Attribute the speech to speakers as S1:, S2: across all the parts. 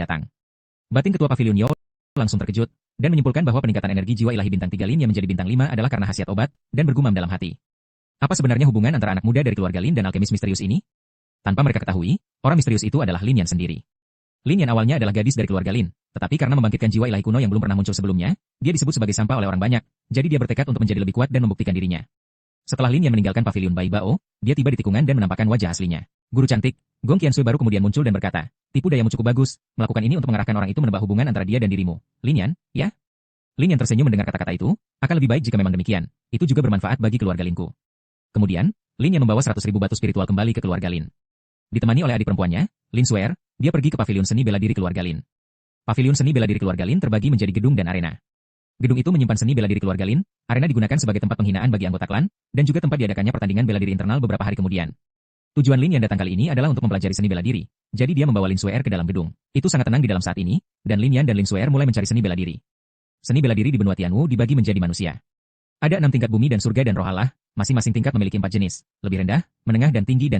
S1: datang. Batin ketua Pavilion Yo langsung terkejut, dan menyimpulkan bahwa peningkatan energi jiwa ilahi bintang 3 Lin yang menjadi bintang 5 adalah karena khasiat obat, dan bergumam dalam hati. Apa sebenarnya hubungan antara anak muda dari keluarga Lin dan alkemis misterius ini? Tanpa mereka ketahui, orang misterius itu adalah Lin Yan sendiri. Lin Yan awalnya adalah gadis dari keluarga Lin, tetapi karena membangkitkan jiwa ilahi kuno yang belum pernah muncul sebelumnya, dia disebut sebagai sampah oleh orang banyak, jadi dia bertekad untuk menjadi lebih kuat dan membuktikan dirinya. Setelah Lin Yan meninggalkan Pavilion Bai Bao, dia tiba di tikungan dan menampakkan wajah aslinya. Guru cantik, Gong Qiansui baru kemudian muncul dan berkata, tipu dayamu cukup bagus, melakukan ini untuk mengarahkan orang itu menebak hubungan antara dia dan dirimu. Lin Yan, ya? Lin Yan tersenyum mendengar kata-kata itu, akan lebih baik jika memang demikian, itu juga bermanfaat bagi keluarga Linku. Kemudian, Lin Yan membawa 100.000 batu spiritual kembali ke keluarga Lin. Ditemani oleh adik perempuannya, Lin Suer, dia pergi ke Pavilion Seni Bela Diri keluarga Lin. Pavilion Seni Bela Diri keluarga Lin terbagi menjadi gedung dan arena. Gedung itu menyimpan seni bela diri keluarga Lin, arena digunakan sebagai tempat penghinaan bagi anggota klan, dan juga tempat diadakannya pertandingan bela diri internal beberapa hari kemudian. Tujuan Lin yang datang kali ini adalah untuk mempelajari seni bela diri, jadi dia membawa Lin Suer ke dalam gedung. Itu sangat tenang di dalam saat ini, dan Lin Yan dan Lin Suer mulai mencari seni bela diri. Seni bela diri di benua Tianwu dibagi menjadi manusia. Ada 6 tingkat bumi dan surga dan roh Allah, masing-masing tingkat memiliki 4 jenis, lebih rendah, menengah dan tinggi.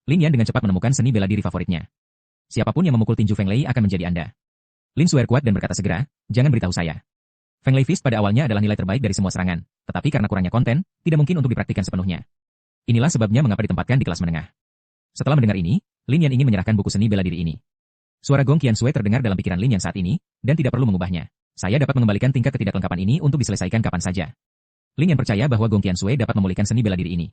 S1: Lin Yan dengan cepat menemukan seni bela diri favoritnya. Siapapun yang memukul tinju Feng Lei akan menjadi Anda. Lin Suer kuat dan berkata segera, jangan beritahu saya. Feng Lei Fist pada awalnya adalah nilai terbaik dari semua serangan, tetapi karena kurangnya konten, tidak mungkin untuk dipraktikkan sepenuhnya. Inilah sebabnya mengapa ditempatkan di kelas menengah. Setelah mendengar ini, Lin Yan ingin menyerahkan buku seni bela diri ini. Suara Gong Qiansui terdengar dalam pikiran Lin Yan saat ini, dan tidak perlu mengubahnya. Saya dapat mengembalikan tingkat ketidaklengkapan ini untuk diselesaikan kapan saja. Lin Yan percaya bahwa Gong Qiansui dapat memulihkan seni bela diri ini.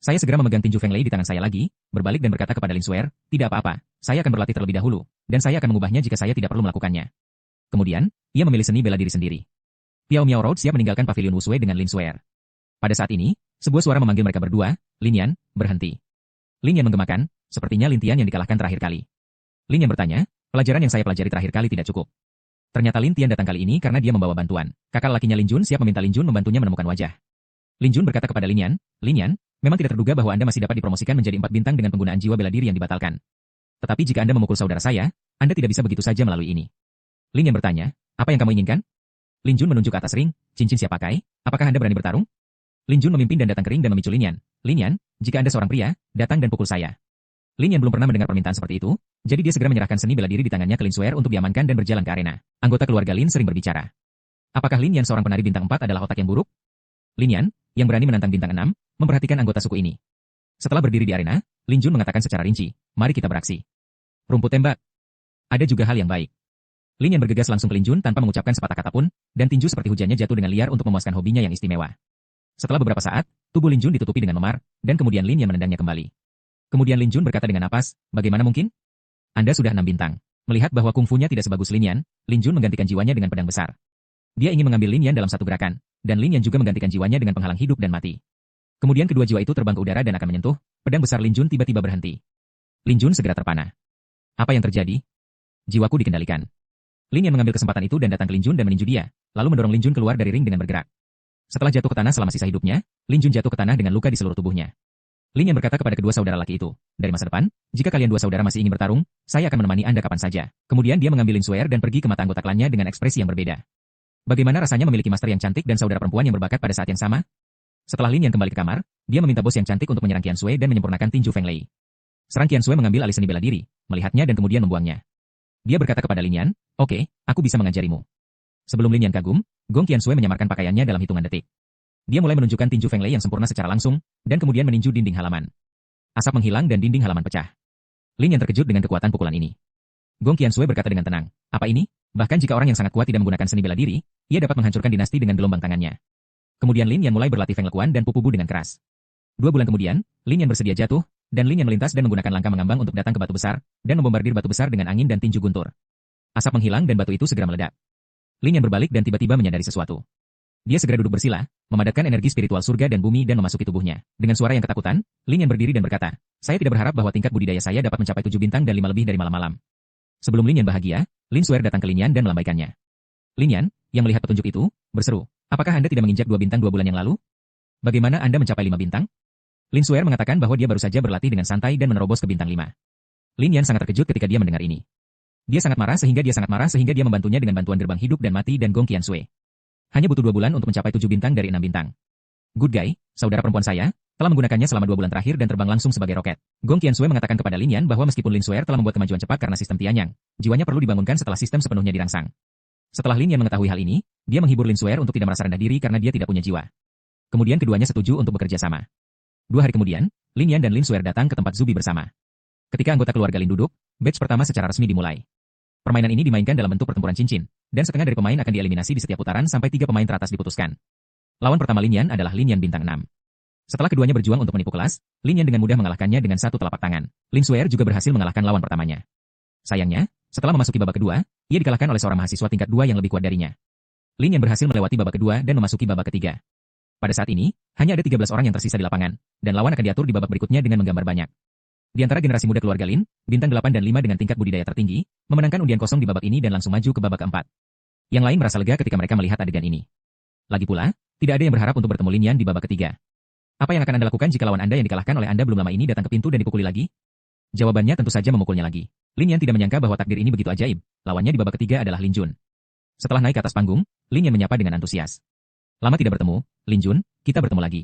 S1: Saya segera memegang tinju Feng Lei di tangan saya lagi, berbalik dan berkata kepada Lin Suer, tidak apa-apa, saya akan berlatih terlebih dahulu, dan saya akan mengubahnya jika saya tidak perlu melakukannya. Kemudian, ia memilih seni bela diri sendiri. Piao Miao Road siap meninggalkan Pavilion Wusui dengan Lin Suer. Pada saat ini, sebuah suara memanggil mereka berdua, Lin Yan, berhenti. Lin Yan menggemakan, sepertinya Lin Tian yang dikalahkan terakhir kali. Lin Yan bertanya, pelajaran yang saya pelajari terakhir kali tidak cukup. Ternyata Lin Tian datang kali ini karena dia membawa bantuan. Kakak lakinya Lin Jun siap meminta Lin Jun membantunya menemukan wajah. Lin Jun berkata kepada Lin Yan, memang tidak terduga bahwa Anda masih dapat dipromosikan menjadi 4 bintang dengan penggunaan jiwa bela diri yang dibatalkan. Tetapi jika Anda memukul saudara saya, Anda tidak bisa begitu saja melalui ini. Lin Yan bertanya, apa yang kamu inginkan? Lin Jun menunjuk ke atas ring, cincin siap pakai, apakah Anda berani bertarung? Lin Jun memimpin dan datang ke ring dan memicu Lin Yan. Lin Yan, jika Anda seorang pria, datang dan pukul saya. Lin Yan belum pernah mendengar permintaan seperti itu, jadi dia segera menyerahkan seni bela diri di tangannya ke Lin Suer untuk diamankan dan berjalan ke arena. Anggota keluarga Lin sering berbicara. Apakah Lin Yan seorang penari bintang 4 adalah otak yang buruk? Lin Yan, yang berani menantang bintang 6, memperhatikan anggota suku ini. Setelah berdiri di arena, Lin Jun mengatakan secara rinci, mari kita beraksi. Rumput tembak. Ada juga hal yang baik. Lin Yan bergegas langsung ke Lin Jun tanpa mengucapkan sepatah kata pun, dan tinju seperti hujannya jatuh dengan liar untuk memuaskan hobinya yang istimewa. Setelah beberapa saat, tubuh Lin Jun ditutupi dengan memar, dan kemudian Lin Yan menendangnya kembali. Kemudian Lin Jun berkata dengan napas, bagaimana mungkin? Anda sudah 6 bintang. Melihat bahwa kungfunya tidak sebagus Lin Jun menggantikan jiwanya dengan pedang besar. Dia ingin mengambil Lin Yan dalam satu gerakan, dan Lin Yan juga menggantikan jiwanya dengan penghalang hidup dan mati. Kemudian kedua jiwa itu terbang ke udara dan akan menyentuh, pedang besar Lin Jun tiba-tiba berhenti. Lin Jun segera terpana. Apa yang terjadi? Jiwaku dikendalikan. Lin Yan mengambil kesempatan itu dan datang ke Lin Jun dan meninju dia, lalu mendorong Lin Jun keluar dari ring dengan bergerak. Setelah jatuh ke tanah selama sisa hidupnya, Lin Jun jatuh ke tanah dengan luka di seluruh tubuhnya. Lin Yan berkata kepada kedua saudara laki itu, dari masa depan, jika kalian dua saudara masih ingin bertarung, saya akan menemani Anda kapan saja. Kemudian dia mengambil Lin Suer dan pergi ke mata anggota klannya dengan ekspresi yang berbeda. Bagaimana rasanya memiliki master yang cantik dan saudara perempuan yang berbakat pada saat yang sama? Setelah Lin Yan kembali ke kamar, dia meminta bos yang cantik untuk menyerang Qiansui dan menyempurnakan tinju Feng Lei. Serang Qiansui mengambil alih seni bela diri, melihatnya dan kemudian membuangnya. Dia berkata kepada Lin Yan, oke, aku bisa mengajarimu. Sebelum Lin Yan kagum, Gong Qiansui menyamarkan pakaiannya dalam hitungan detik. Dia mulai menunjukkan tinju Feng Lei yang sempurna secara langsung, dan kemudian meninju dinding halaman. Asap menghilang dan dinding halaman pecah. Lin Yan terkejut dengan kekuatan pukulan ini. Gong Qiansui berkata dengan tenang, apa ini? Bahkan jika orang yang sangat kuat tidak menggunakan seni bela diri, ia dapat menghancurkan dinasti dengan gelombang tangannya. Kemudian Lin Yan mulai berlatih Feng Lekuan dan Pupu Bu dengan keras. 2 bulan kemudian, Lin Yan bersedia jatuh, dan Lin Yan melintas dan menggunakan langkah mengambang untuk datang ke batu besar, dan membombardir batu besar dengan angin dan tinju guntur. Asap menghilang dan batu itu segera meledak. Lin Yan berbalik dan tiba-tiba menyadari sesuatu. Dia segera duduk bersila, memadatkan energi spiritual surga dan bumi dan memasuki tubuhnya. Dengan suara yang ketakutan, Lin Yan berdiri dan berkata, saya tidak berharap bahwa tingkat budidaya saya dapat mencapai 7 bintang dan 5 lebih dari malam-malam. Sebelum Lin Yan bahagia, Lin Suer datang ke Lin Yan dan melambaikannya. Lin Yan, yang melihat petunjuk itu, berseru, apakah Anda tidak menginjak 2 bintang 2 bulan yang lalu? Bagaimana Anda mencapai 5 bintang? Lin Suer mengatakan bahwa dia baru saja berlatih dengan santai dan menerobos ke bintang 5. Lin Yan sangat terkejut ketika dia mendengar ini. Dia sangat marah sehingga dia membantunya dengan bantuan gerbang hidup dan mati dan Gong Qiansui. Hanya butuh 2 bulan untuk mencapai 7 bintang dari 6 bintang. Good guy, saudara perempuan saya, telah menggunakannya selama 2 bulan terakhir dan terbang langsung sebagai roket. Gong Qiansui mengatakan kepada Lin Yan bahwa meskipun Lin Suer telah membuat kemajuan cepat karena sistem Tianyang, jiwanya perlu dibangunkan setelah sistem sepenuhnya dirangsang. Setelah Lin Yan mengetahui hal ini, dia menghibur Lin Suer untuk tidak merasa rendah diri karena dia tidak punya jiwa. Kemudian keduanya setuju untuk bekerja sama. 2 hari kemudian, Lin Yan dan Lin Suer datang ke tempat Zubi bersama. Ketika anggota keluarga Lin duduk, batch pertama secara resmi dimulai. Permainan ini dimainkan dalam bentuk pertempuran cincin, dan setengah dari pemain akan dieliminasi di setiap putaran sampai 3 pemain teratas diputuskan. Lawan pertama Lin Yan adalah Lin Yan bintang 6. Setelah keduanya berjuang untuk menipu kelas, Lin Yan dengan mudah mengalahkannya dengan satu telapak tangan. Lin Suer juga berhasil mengalahkan lawan pertamanya. Sayangnya, setelah memasuki babak kedua, ia dikalahkan oleh seorang mahasiswa tingkat 2 yang lebih kuat darinya. Lin Yan berhasil melewati babak kedua dan memasuki babak ketiga. Pada saat ini, hanya ada 13 orang yang tersisa di lapangan, dan lawan akan diatur di babak berikutnya dengan menggambar banyak. Di antara generasi muda keluarga Lin, bintang 8 dan 5 dengan tingkat budidaya tertinggi, memenangkan undian kosong di babak ini dan langsung maju ke babak keempat. Yang lain merasa lega ketika mereka melihat adegan ini. Lagi pula, tidak ada yang berharap untuk bertemu Lin Yan di babak ketiga. Apa yang akan Anda lakukan jika lawan Anda yang dikalahkan oleh Anda belum lama ini datang ke pintu dan dipukuli lagi? Jawabannya tentu saja memukulnya lagi. Lin Yan tidak menyangka bahwa takdir ini begitu ajaib. Lawannya di babak ketiga adalah Lin Jun. Setelah naik ke atas panggung, Lin Yan menyapa dengan antusias. Lama tidak bertemu, Lin Jun, kita bertemu lagi.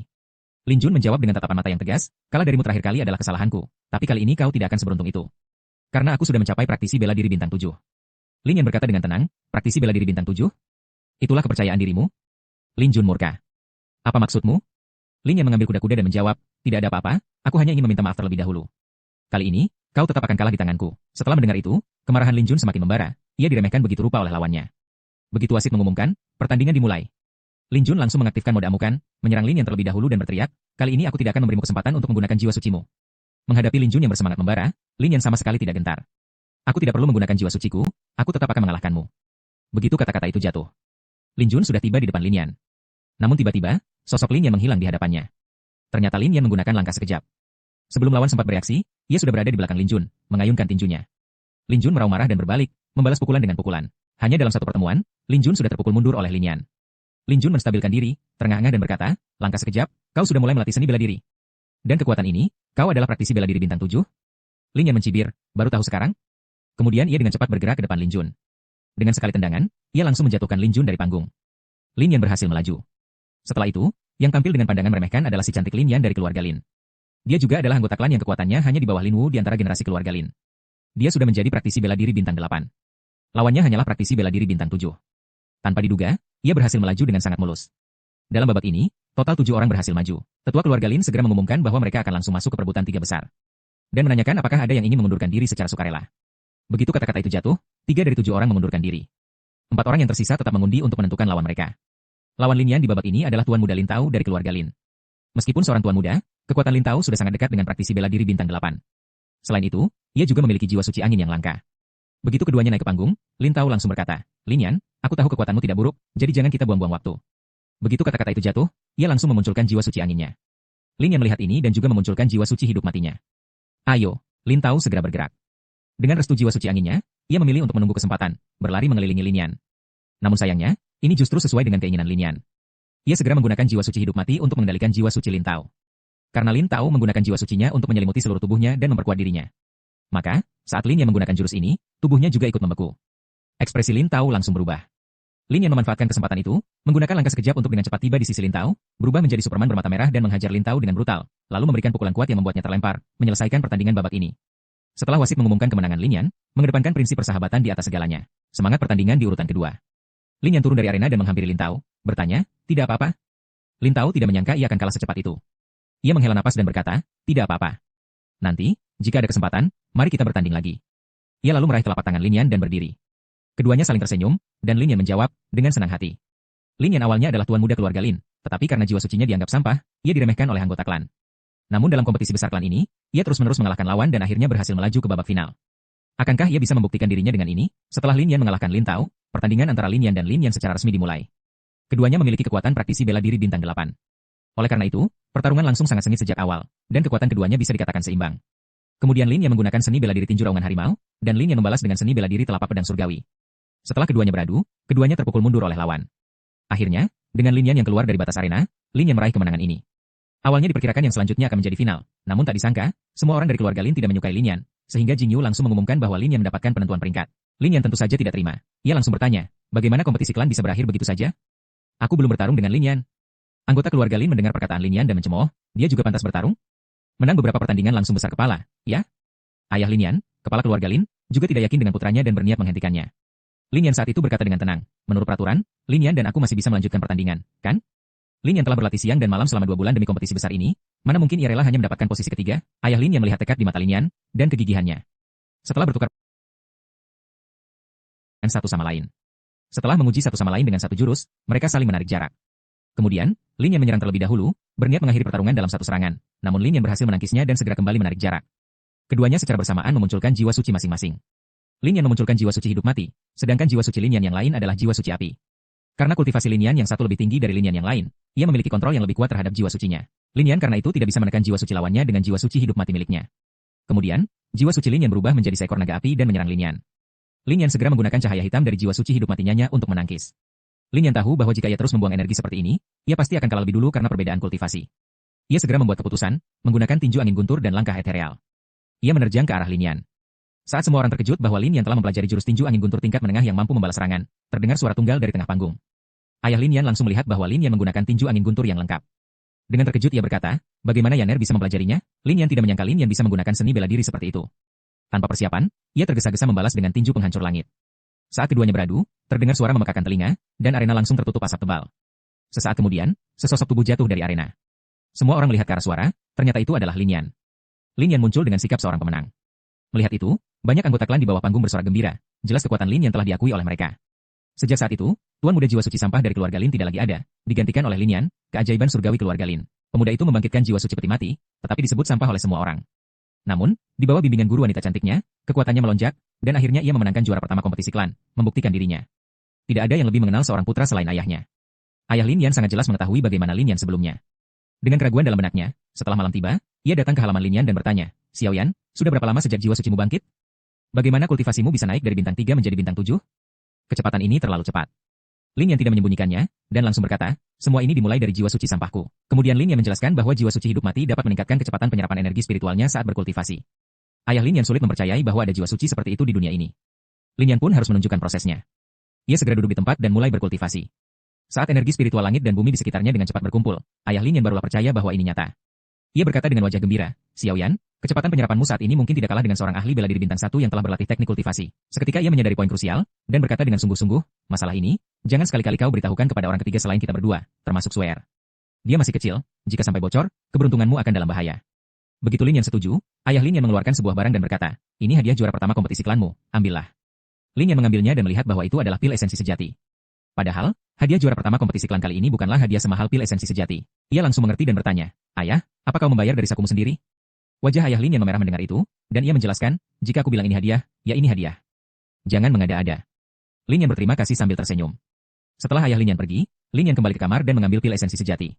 S1: Lin Jun menjawab dengan tatapan mata yang tegas, kalah darimu terakhir kali adalah kesalahanku, tapi kali ini kau tidak akan seberuntung itu. Karena aku sudah mencapai praktisi bela diri bintang 7. Lin Yan berkata dengan tenang, praktisi bela diri bintang 7? Itulah kepercayaan dirimu? Lin Jun murka. Apa maksudmu? Lin Yan mengambil kuda-kuda dan menjawab, tidak ada apa-apa, aku hanya ingin meminta maaf terlebih dahulu. Kali ini, kau tetap akan kalah di tanganku. Setelah mendengar itu, kemarahan Lin Jun semakin membara, ia diremehkan begitu rupa oleh lawannya. Begitu wasit mengumumkan, pertandingan dimulai. Lin Jun langsung mengaktifkan mode amukan, menyerang Lin Yan terlebih dahulu dan berteriak, kali ini aku tidak akan memberimu kesempatan untuk menggunakan jiwa sucimu. Menghadapi Lin Jun yang bersemangat membara, Lin Yan sama sekali tidak gentar. Aku tidak perlu menggunakan jiwa suciku, aku tetap akan mengalahkanmu. Begitu kata-kata itu jatuh. Lin Jun sudah tiba di depan Lin Yan. Namun tiba-tiba, sosok Lin Yan menghilang di hadapannya. Ternyata Lin Yan menggunakan langkah sekejap. Sebelum lawan sempat bereaksi, ia sudah berada di belakang Lin Jun, mengayunkan tinjunya. Lin Jun meraung marah dan berbalik, membalas pukulan dengan pukulan. Hanya dalam satu pertemuan, Lin Jun sudah terpukul mundur oleh Lin Yan. Lin Jun menstabilkan diri, terengah-engah dan berkata, langkah sekejap, kau sudah mulai melatih seni bela diri. Dan kekuatan ini, kau adalah praktisi bela diri bintang 7? Lin Yan mencibir, baru tahu sekarang? Kemudian ia dengan cepat bergerak ke depan Lin Jun. Dengan sekali tendangan, ia langsung menjatuhkan Lin Jun dari panggung. Lin Yan berhasil melaju. Setelah itu, yang tampil dengan pandangan meremehkan adalah si cantik Lin Yan dari keluarga Lin. Dia juga adalah anggota klan yang kekuatannya hanya di bawah Lin Wu di antara generasi keluarga Lin. Dia sudah menjadi praktisi bela diri bintang 8. Lawannya hanyalah praktisi bela diri bintang 7. Tanpa diduga, ia berhasil melaju dengan sangat mulus. Dalam babak ini, total 7 orang berhasil maju. Tetua keluarga Lin segera mengumumkan bahwa mereka akan langsung masuk ke perebutan 3 besar. Dan menanyakan apakah ada yang ingin mengundurkan diri secara sukarela. Begitu kata-kata itu jatuh, 3 dari 7 orang mengundurkan diri. 4 orang yang tersisa tetap mengundi untuk menentukan lawan mereka. Lawan Lin Yan di babak ini adalah Tuan Muda Lin Tao dari keluarga Lin. Meskipun seorang Tuan Muda, kekuatan Lin Tao sudah sangat dekat dengan praktisi bela diri bintang 8. Selain itu, ia juga memiliki jiwa suci angin yang langka. Begitu keduanya naik ke panggung, Lin Tao langsung berkata, Lin Yan, aku tahu kekuatanmu tidak buruk, jadi jangan kita buang-buang waktu. Begitu kata-kata itu jatuh, ia langsung memunculkan jiwa suci anginnya. Lin Yan melihat ini dan juga memunculkan jiwa suci hidup matinya. Ayo, Lin Tao segera bergerak. Dengan restu jiwa suci anginnya, ia memilih untuk menunggu kesempatan, berlari mengelilingi Lin Yan. Namun sayangnya, ini justru sesuai dengan keinginan Lin Yan. Ia segera menggunakan jiwa suci hidup mati untuk mengendalikan jiwa suci Lin Tao. Karena Lin Tao menggunakan jiwa sucinya untuk menyelimuti seluruh tubuhnya dan memperkuat dirinya. Maka, saat Lin Yan menggunakan jurus ini, tubuhnya juga ikut membeku. Ekspresi Lin Tao langsung berubah. Lin Yan memanfaatkan kesempatan itu, menggunakan langkah sekejap untuk dengan cepat tiba di sisi Lin Tao, berubah menjadi Superman bermata merah dan menghajar Lin Tao dengan brutal, lalu memberikan pukulan kuat yang membuatnya terlempar, menyelesaikan pertandingan babak ini. Setelah wasit mengumumkan kemenangan Lin Yan, mengedepankan prinsip persahabatan di atas segalanya. Semangat pertandingan di urutan kedua. Lin Yan turun dari arena dan menghampiri Lin Tao, bertanya, tidak apa-apa? Lin Tao tidak menyangka ia akan kalah secepat itu. Ia menghela napas dan berkata, tidak apa-apa. Nanti, jika ada kesempatan, mari kita bertanding lagi. Ia lalu meraih telapak tangan Lin Yan dan berdiri. Keduanya saling tersenyum, dan Lin Yan menjawab, dengan senang hati. Lin Yan awalnya adalah tuan muda keluarga Lin, tetapi karena jiwa sucinya dianggap sampah, ia diremehkan oleh anggota klan. Namun dalam kompetisi besar klan ini, ia terus-menerus mengalahkan lawan dan akhirnya berhasil melaju ke babak final. Akankah ia bisa membuktikan dirinya dengan ini? Setelah Lin Yan mengalahkan Lin Tao, pertandingan antara Lin Yan dan Lin Yan secara resmi dimulai. Keduanya memiliki kekuatan praktisi bela diri bintang 8. Oleh karena itu, pertarungan langsung sangat sengit sejak awal, dan kekuatan keduanya bisa dikatakan seimbang. Kemudian Lin Yan menggunakan seni bela diri tinju raungan harimau, dan Lin Yan membalas dengan seni bela diri telapak pedang surgawi. Setelah keduanya beradu, keduanya terpukul mundur oleh lawan. Akhirnya, dengan Lin Yan yang keluar dari batas arena, Lin Yan meraih kemenangan ini. Awalnya diperkirakan yang selanjutnya akan menjadi final, namun tak disangka, semua orang dari keluarga Lin tidak menyukai Lin Yan, sehingga Jing Yu langsung mengumumkan bahwa Lin Yan mendapatkan penentuan peringkat. Lin Yan tentu saja tidak terima. Ia langsung bertanya, bagaimana kompetisi klan bisa berakhir begitu saja? Aku belum bertarung dengan Lin Yan. Anggota keluarga Lin mendengar perkataan Lin Yan dan mencemooh, dia juga pantas bertarung? Menang beberapa pertandingan langsung besar kepala, ya? Ayah Lin Yan, kepala keluarga Lin, juga tidak yakin dengan putranya dan berniat menghentikannya. Lin Yan saat itu berkata dengan tenang, menurut peraturan, Lin Yan dan aku masih bisa melanjutkan pertandingan, kan? Lin Yan telah berlatih siang dan malam selama 2 bulan demi kompetisi besar ini, mana mungkin ia rela hanya mendapatkan posisi ketiga? Ayah Lin Yan melihat tekad di mata Lin Yan, dan kegigihannya. Setelah bertukar satu sama lain. Setelah menguji satu sama lain dengan satu jurus, mereka saling menarik jarak. Kemudian, Lin Yan menyerang terlebih dahulu, berniat mengakhiri pertarungan dalam satu serangan, namun Lin Yan berhasil menangkisnya dan segera kembali menarik jarak. Keduanya secara bersamaan memunculkan jiwa suci masing-masing. Lin Yan memunculkan jiwa suci hidup mati, sedangkan jiwa suci Lin Yan yang lain adalah jiwa suci api. Karena kultivasi Lin Yan yang satu lebih tinggi dari Lin Yan yang lain, ia memiliki kontrol yang lebih kuat terhadap jiwa sucinya. Lin Yan karena itu tidak bisa menekan jiwa suci lawannya dengan jiwa suci hidup mati miliknya. Kemudian, jiwa suci Lin Yan berubah menjadi seekor naga api dan menyerang Lin Yan. Lin Yan segera menggunakan cahaya hitam dari jiwa suci hidup matinya untuk menangkis. Lin Yan tahu bahwa jika ia terus membuang energi seperti ini, ia pasti akan kalah lebih dulu karena perbedaan kultivasi. Ia segera membuat keputusan, menggunakan tinju angin guntur dan langkah ethereal. Ia menerjang ke arah Lin Yan. Saat semua orang terkejut bahwa Lin Yan telah mempelajari jurus tinju angin guntur tingkat menengah yang mampu membalas serangan, terdengar suara tunggal dari tengah panggung. Ayah Lin Yan langsung melihat bahwa Lin Yan menggunakan tinju angin guntur yang lengkap. Dengan terkejut ia berkata, bagaimana Yaner bisa mempelajarinya? Lin Yan tidak menyangka Lin Yan bisa menggunakan seni bela diri seperti itu. Tanpa persiapan, ia tergesa-gesa membalas dengan tinju penghancur langit. Saat keduanya beradu, terdengar suara memekakan telinga, dan arena langsung tertutup asap tebal. Sesaat kemudian, sesosok tubuh jatuh dari arena. Semua orang melihat ke arah suara, ternyata itu adalah Lin Yan. Lin Yan muncul dengan sikap seorang pemenang. Melihat itu, banyak anggota klan di bawah panggung bersorak gembira, jelas kekuatan Lin Yan telah diakui oleh mereka. Sejak saat itu, Tuan Muda Jiwa Suci Sampah dari keluarga Lin tidak lagi ada, digantikan oleh Lin Yan, keajaiban surgawi keluarga Lin. Pemuda itu membangkitkan jiwa suci peti mati, tetapi disebut sampah oleh semua orang. Namun, di bawah bimbingan guru wanita cantiknya, kekuatannya melonjak, dan akhirnya ia memenangkan juara pertama kompetisi klan, membuktikan dirinya. Tidak ada yang lebih mengenal seorang putra selain ayahnya. Ayah Lin Yan sangat jelas mengetahui bagaimana Lin Yan sebelumnya. Dengan keraguan dalam benaknya, setelah malam tiba, ia datang ke halaman Lin Yan dan bertanya, Xiao Yan, sudah berapa lama sejak jiwa sucimu bangkit? Bagaimana kultivasimu bisa naik dari bintang 3 menjadi bintang 7? Kecepatan ini terlalu cepat. Lin Yan tidak menyembunyikannya, dan langsung berkata, semua ini dimulai dari jiwa suci sampahku. Kemudian Lin Yan menjelaskan bahwa jiwa suci hidup mati dapat meningkatkan kecepatan penyerapan energi spiritualnya saat berkultivasi. Ayah Lin Yan sulit mempercayai bahwa ada jiwa suci seperti itu di dunia ini. Lin Yan pun harus menunjukkan prosesnya. Ia segera duduk di tempat dan mulai berkultivasi. Saat energi spiritual langit dan bumi di sekitarnya dengan cepat berkumpul, Ayah Lin Yan barulah percaya bahwa ini nyata. Ia berkata dengan wajah gembira, Xiao Yan, kecepatan penyerapanmu saat ini mungkin tidak kalah dengan seorang ahli bela diri bintang 1 yang telah berlatih teknik kultivasi. Seketika ia menyadari poin krusial, dan berkata dengan sungguh-sungguh, masalah ini, jangan sekali-kali kau beritahukan kepada orang ketiga selain kita berdua, termasuk Swear. Dia masih kecil, jika sampai bocor, keberuntunganmu akan dalam bahaya. Begitu Lin Yan setuju, Ayah Lin Yan mengeluarkan sebuah barang dan berkata, ini hadiah juara pertama kompetisi klanmu, ambillah. Lin Yan mengambilnya dan melihat bahwa itu adalah pil esensi sejati. Padahal, hadiah juara pertama kompetisi klan kali ini bukanlah hadiah semahal pil esensi sejati. Ia langsung mengerti dan bertanya, ayah, apa kau membayar dari sakumu sendiri? Wajah Ayah Lin Yan memerah mendengar itu, dan ia menjelaskan, jika aku bilang ini hadiah, ya ini hadiah. Jangan mengada-ada. Lin Yan berterima kasih sambil tersenyum. Setelah Ayah Lin Yan pergi, Lin Yan kembali ke kamar dan mengambil pil esensi sejati.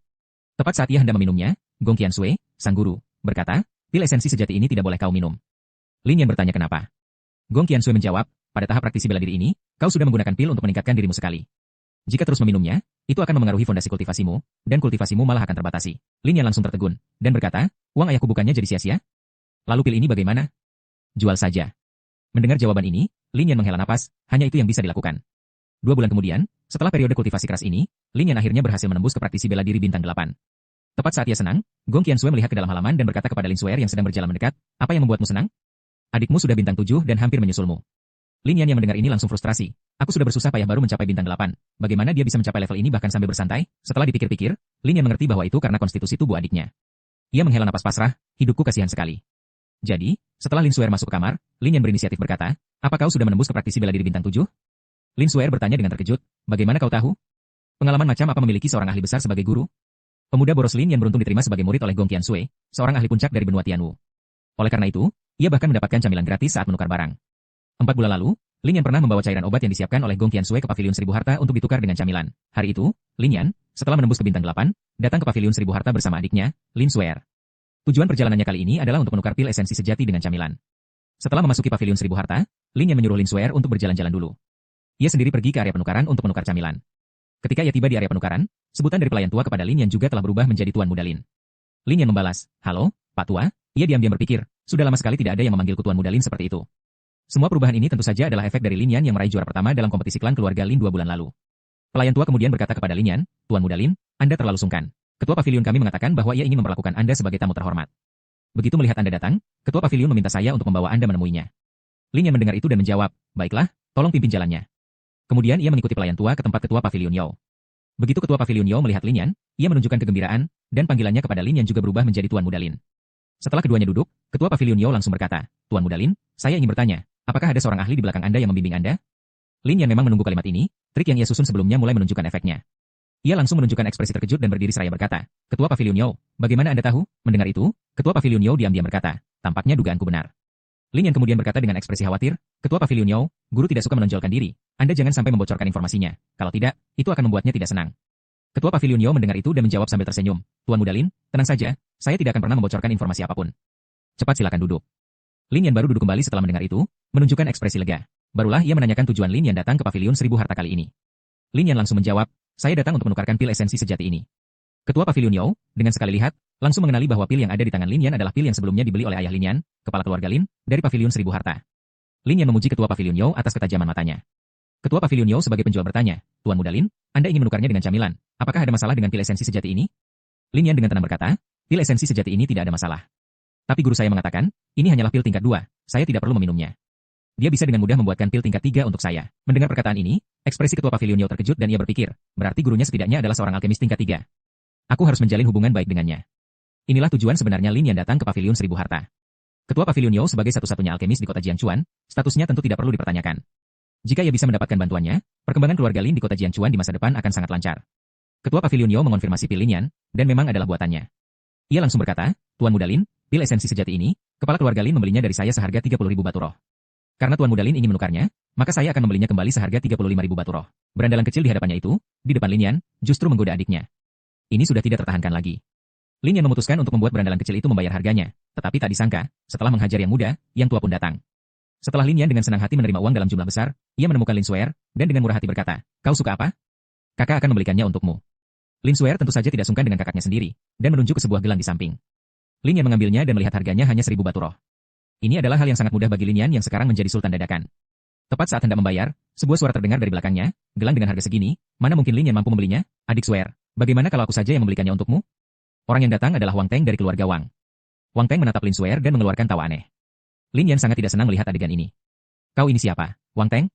S1: Tepat saat ia hendak meminumnya, Gong Qianshui, sang guru, berkata, pil esensi sejati ini tidak boleh kau minum. Lin Yan bertanya kenapa. Gong Qianshui menjawab, pada tahap praktisi bela diri ini, kau sudah menggunakan pil untuk meningkatkan dirimu sekali. Jika terus meminumnya, itu akan memengaruhi fondasi kultivasimu, dan kultivasimu malah akan terbatasi. Lin Yan langsung tertegun, dan berkata, uang ayahku bukannya jadi sia-sia? Lalu pil ini bagaimana? Jual saja. Mendengar jawaban ini, Lin Yan menghela napas, hanya itu yang bisa dilakukan. 2 bulan kemudian, setelah periode kultivasi keras ini, Lin Yan akhirnya berhasil menembus ke praktisi bela diri bintang 8. Tepat saat ia senang, Gong Qianshui melihat ke dalam halaman dan berkata kepada Lin Suer yang sedang berjalan mendekat, apa yang membuatmu senang? Adikmu sudah bintang 7 dan hampir menyusulmu. Lin Yan yang mendengar ini langsung frustrasi. Aku sudah bersusah payah baru mencapai bintang 8. Bagaimana dia bisa mencapai level ini bahkan sambil bersantai? Setelah dipikir-pikir, Lin Yan mengerti bahwa itu karena konstitusi tubuh adiknya. Ia menghela napas pasrah, hidupku kasihan sekali. Jadi, setelah Lin Suer masuk ke kamar, Lin Yan berinisiatif berkata, apa kau sudah menembus ke praktisi bela diri bintang 7? Lin Suer bertanya dengan terkejut, bagaimana kau tahu? Pengalaman macam apa memiliki seorang ahli besar sebagai guru? Pemuda boros Lin Yan beruntung diterima sebagai murid oleh Gong Qianshui, seorang ahli puncak dari benua Tianwu. Oleh karena itu, ia bahkan mendapatkan camilan gratis saat menukar barang. 4 bulan lalu, Lin Yan pernah membawa cairan obat yang disiapkan oleh Gong Qianshui ke Paviliun 1000 Harta untuk ditukar dengan camilan. Hari itu, Lin Yan, setelah menembus ke bintang 8, datang ke Paviliun 1000 Harta bersama adiknya, Lin Suer. Tujuan perjalanannya kali ini adalah untuk menukar pil esensi sejati dengan camilan. Setelah memasuki Paviliun 1000 Harta, Lin Yan menyuruh Lin Suer untuk berjalan-jalan dulu. Ia sendiri pergi ke area penukaran untuk menukar camilan. Ketika ia tiba di area penukaran, sebutan dari pelayan tua kepada Lin Yan juga telah berubah menjadi Tuan Muda Lin. Lin Yan membalas, halo, Pak Tua, ia diam-diam berpikir, sudah lama sekali tidak ada yang memanggilku Tuan Muda Lin seperti itu. Semua perubahan ini tentu saja adalah efek dari Lin Yan yang meraih juara pertama dalam kompetisi klan keluarga Lin 2 bulan lalu. Pelayan tua kemudian berkata kepada Lin Yan, Tuan Muda Lin, Anda terlalu sungkan. Ketua paviliun kami mengatakan bahwa ia ingin memperlakukan Anda sebagai tamu terhormat. Begitu melihat Anda datang, Ketua paviliun meminta saya untuk membawa Anda menemuinya. Lin Yan mendengar itu dan menjawab, baiklah, tolong pimpin jalannya. Kemudian ia mengikuti pelayan tua ke tempat Ketua paviliun Yao. Begitu Ketua paviliun Yao melihat Lin Yan, ia menunjukkan kegembiraan, dan panggilannya kepada Lin Yan juga berubah menjadi Tuan Muda Lin. Setelah keduanya duduk, Ketua paviliun Yao langsung berkata, Tuan Muda Lin, saya ingin bertanya, apakah ada seorang ahli di belakang Anda yang membimbing Anda? Lin Yan memang menunggu kalimat ini, trik yang ia susun sebelumnya mulai menunjukkan efeknya. Ia langsung menunjukkan ekspresi terkejut dan berdiri seraya berkata, Ketua paviliun Yao, bagaimana Anda tahu? Mendengar itu, Ketua paviliun Yao diam-diam berkata, tampaknya dugaanku benar. Lin Yan kemudian berkata dengan ekspresi khawatir, Ketua paviliun Yao, guru tidak suka menonjolkan diri, Anda jangan sampai membocorkan informasinya, kalau tidak, itu akan membuatnya tidak senang. Ketua paviliun Yao mendengar itu dan menjawab sambil tersenyum, Tuan Muda Lin, tenang saja, saya tidak akan pernah membocorkan informasi apapun. Cepat silakan duduk. Lin Yan baru duduk kembali setelah mendengar itu, menunjukkan ekspresi lega. Barulah ia menanyakan tujuan Lin Yan datang ke paviliun 1000 harta kali ini. Lin Yan langsung menjawab, saya datang untuk menukarkan pil esensi sejati ini. Ketua paviliun Yao, dengan sekali lihat, langsung mengenali bahwa pil yang ada di tangan Lin Yan adalah pil yang sebelumnya dibeli oleh ayah Lin Yan, kepala keluarga Lin, dari paviliun 1000 harta. Lin Yan memuji Ketua paviliun Yao atas ketajaman matanya. Ketua paviliun Yao sebagai penjual bertanya, Tuan Muda Lin, Anda ingin menukarnya dengan camilan, apakah ada masalah dengan pil esensi sejati ini? Lin Yan dengan tenang berkata, pil esensi sejati ini tidak ada masalah. Tapi guru saya mengatakan, ini hanyalah pil tingkat 2, saya tidak perlu meminumnya. Dia bisa dengan mudah membuatkan pil tingkat 3 untuk saya. Mendengar perkataan ini, ekspresi Ketua paviliun Yao terkejut dan ia berpikir, berarti gurunya setidaknya adalah seorang alkemis tingkat 3. Aku harus menjalin hubungan baik dengannya. Inilah tujuan sebenarnya Lin Yan datang ke paviliun 1000 harta. Ketua paviliun Yao sebagai satu-satunya alkemis di kota Jiangchuan, statusnya tentu tidak perlu dipertanyakan. Jika ia bisa mendapatkan bantuannya, perkembangan keluarga Lin di kota Jiangchuan di masa depan akan sangat lancar. Ketua paviliun Yao mengonfirmasi pil Lin Yan, dan memang adalah buatannya. Ia langsung berkata, Tuan Muda Lin, pil esensi sejati ini, kepala keluarga Lin membelinya dari saya seharga 30.000 batu roh. Karena Tuan Muda Lin ingin menukarnya, maka saya akan membelinya kembali seharga 35.000 batu roh. Berandalan kecil di hadapannya itu, di depan Lin Yan, justru menggoda adiknya. Ini sudah tidak tertahankan lagi. Lin Yan memutuskan untuk membuat berandalan kecil itu membayar harganya, tetapi tak disangka, setelah menghajar yang muda, yang tua pun datang. Setelah Lin Yan dengan senang hati menerima uang dalam jumlah besar, ia menemukan Lin Suer, dan dengan murah hati berkata, kau suka apa? Kakak akan membelikannya untukmu. Lin Suer tentu saja tidak sungkan dengan kakaknya sendiri, dan menunjuk ke sebuah gelang di samping. Lin Yan mengambilnya dan melihat harganya hanya 1000 batu roh. Ini adalah hal yang sangat mudah bagi Lin Yan yang sekarang menjadi sultan dadakan. Tepat saat hendak membayar, sebuah suara terdengar dari belakangnya, gelang dengan harga segini, mana mungkin Lin Yan mampu membelinya? Adik Suer, bagaimana kalau aku saja yang membelikannya untukmu? Orang yang datang adalah Wang Teng dari keluarga Wang. Wang Teng menatap Lin Suer dan mengeluarkan tawa aneh. Lin Yan sangat tidak senang melihat adegan ini. Kau ini siapa, Wang Teng?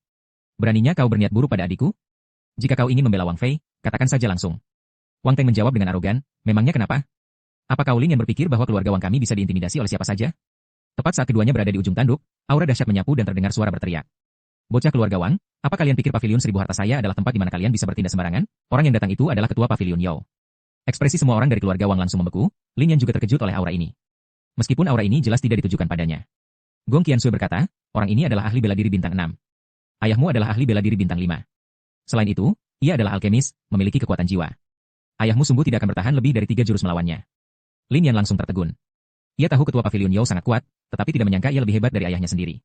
S1: Beraninya kau berniat buruk pada adikku? Jika kau ingin membela Wang Fei, katakan saja langsung. Wang Teng menjawab dengan arogan, memangnya kenapa? Apa kau Lin Yan berpikir bahwa keluarga Wang kami bisa diintimidasi oleh siapa saja? Tepat saat keduanya berada di ujung tanduk, aura dahsyat menyapu dan terdengar suara berteriak. Bocah keluarga Wang, apa kalian pikir paviliun 1000 harta saya adalah tempat di mana kalian bisa bertindak sembarangan? Orang yang datang itu adalah ketua paviliun Yao. Ekspresi semua orang dari keluarga Wang langsung membeku, Lin Yan juga terkejut oleh aura ini. Meskipun aura ini jelas tidak ditujukan padanya. Gong Qiansui berkata, orang ini adalah ahli bela diri bintang 6. Ayahmu adalah ahli bela diri bintang 5. Selain itu, ia adalah alkemis, memiliki kekuatan jiwa. Ayahmu sungguh tidak akan bertahan lebih dari 3 jurus melawannya. Lin Yan langsung tertegun. Ia tahu ketua paviliun Yao sangat kuat, tetapi tidak menyangka ia lebih hebat dari ayahnya sendiri.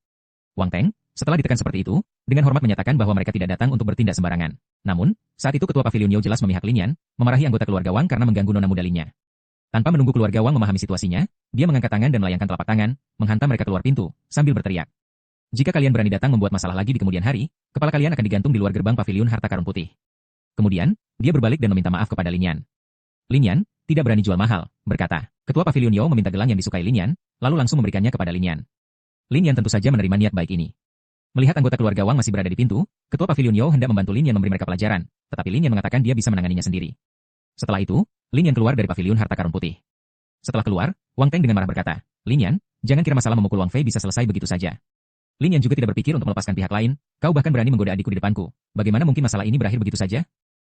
S1: Wang Teng, setelah ditekan seperti itu, dengan hormat menyatakan bahwa mereka tidak datang untuk bertindak sembarangan. Namun, saat itu ketua paviliun Yao jelas memihak Lin Yan, memarahi anggota keluarga Wang karena mengganggu nona muda Lin Yan. Tanpa menunggu keluarga Wang memahami situasinya, dia mengangkat tangan dan melayangkan telapak tangan, menghantam mereka keluar pintu, sambil berteriak. Jika kalian berani datang membuat masalah lagi di kemudian hari, kepala kalian akan digantung di luar gerbang paviliun harta karun putih. Kemudian, dia berbalik dan meminta maaf kepada Lin Yan. Lin Yan, tidak berani jual mahal, berkata. Ketua paviliun Yao meminta gelang yang disukai Lin Yan, lalu langsung memberikannya kepada Lin Yan. Lin Yan tentu saja menerima niat baik ini. Melihat anggota keluarga Wang masih berada di pintu, ketua paviliun Yao hendak membantu Lin Yan memberi mereka pelajaran, tetapi Lin Yan mengatakan dia bisa menanganinya sendiri. Setelah itu, Lin Yan keluar dari paviliun harta karun putih. Setelah keluar, Wang Teng dengan marah berkata, Lin Yan, jangan kira masalah memukul Wang Fei bisa selesai begitu saja. Lin Yan juga tidak berpikir untuk melepaskan pihak lain, kau bahkan berani menggoda adikku di depanku, bagaimana mungkin masalah ini berakhir begitu saja?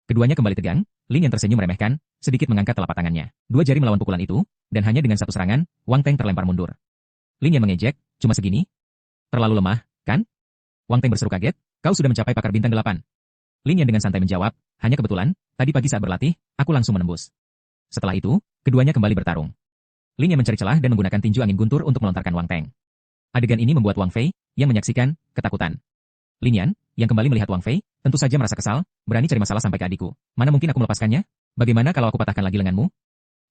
S1: Keduanya kembali tegang, Lin Yan tersenyum meremehkan, sedikit mengangkat telapak tangannya. 2 jari melawan pukulan itu, dan hanya dengan satu serangan, Wang Teng terlempar mundur. Lin Yan mengejek, cuma segini? Terlalu lemah, kan? Wang Teng berseru kaget, kau sudah mencapai pakar bintang 8. Lin Yan dengan santai menjawab, hanya kebetulan, tadi pagi saat berlatih, aku langsung menembus. Setelah itu, keduanya kembali bertarung. Lin Yan mencari celah dan menggunakan tinju angin guntur untuk melontarkan Wang Teng. Adegan ini membuat Wang Fei, yang menyaksikan, ketakutan. Lin Yan, yang kembali melihat Wang Fei, tentu saja merasa kesal, berani cari masalah sampai ke adikku. Mana mungkin aku melepaskannya? Bagaimana kalau aku patahkan lagi lenganmu?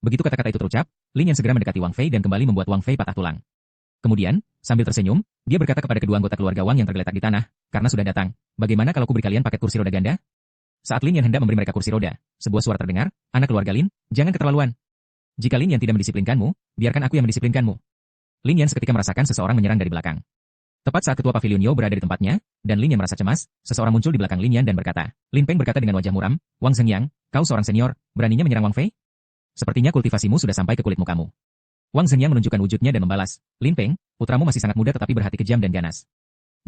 S1: Begitu kata-kata itu terucap, Lin Yan segera mendekati Wang Fei dan kembali membuat Wang Fei patah tulang. Kemudian, sambil tersenyum, dia berkata kepada kedua anggota keluarga Wang yang tergeletak di tanah, karena sudah datang, bagaimana kalau ku beri kalian paket kursi roda ganda? Saat Lin Yan hendak memberi mereka kursi roda, sebuah suara terdengar, "Anak keluarga Lin, jangan keterlaluan. Jika Lin Yan tidak mendisiplinkanmu, biarkan aku yang mendisiplinkanmu." Lin Yan seketika merasakan seseorang menyerang dari belakang. Tepat saat ketua pavilion Yo berada di tempatnya, dan Lin Yan merasa cemas, seseorang muncul di belakang Lin Yan dan berkata, Lin Peng berkata dengan wajah muram, "Wang Zhengyang, kau seorang senior, beraninya menyerang Wang Fei? Sepertinya kultivasimu sudah sampai ke kulit mukamu." Wang Zhengyang menunjukkan wujudnya dan membalas, "Lin Peng, putramu masih sangat muda tetapi berhati kejam dan ganas.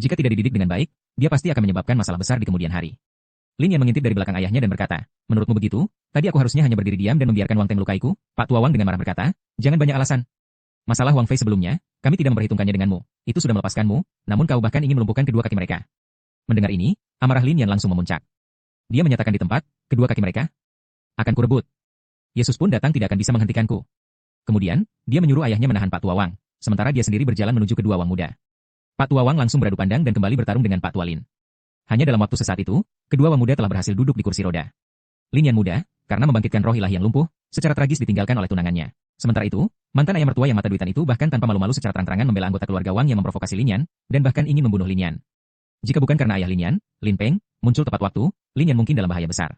S1: Jika tidak dididik dengan baik, dia pasti akan menyebabkan masalah besar di kemudian hari." Lin Yan mengintip dari belakang ayahnya dan berkata, "Menurutmu begitu? Tadi aku harusnya hanya berdiri diam dan membiarkan Wang Teng melukaiku?" Pak Tua Wang dengan marah berkata, "Jangan banyak alasan. Masalah Wang Fei sebelumnya, kami tidak memperhitungkannya denganmu. Itu sudah melepaskanmu, namun kau bahkan ingin melumpuhkan kedua kaki mereka." Mendengar ini, amarah Lin Yan langsung memuncak. Dia menyatakan di tempat, "Kedua kaki mereka akan kurebut. Yesus pun datang tidak akan bisa menghentikanku." Kemudian, dia menyuruh ayahnya menahan Pak Tua Wang, sementara dia sendiri berjalan menuju kedua Wang muda. Pak Tua Wang langsung beradu pandang dan kembali bertarung dengan Pak Tua Lin. Hanya dalam waktu sesaat itu, kedua Wang muda telah berhasil duduk di kursi roda. Lin Yan muda, karena membangkitkan roh ilahi yang lumpuh, secara tragis ditinggalkan oleh tunangannya. Sementara itu, mantan ayah mertua yang mata duitan itu bahkan tanpa malu-malu secara terang-terangan membela anggota keluarga Wang yang memprovokasi Lin Yan, dan bahkan ingin membunuh Lin Yan. Jika bukan karena ayah Lin Yan, Lin Peng, muncul tepat waktu, Lin Yan mungkin dalam bahaya besar.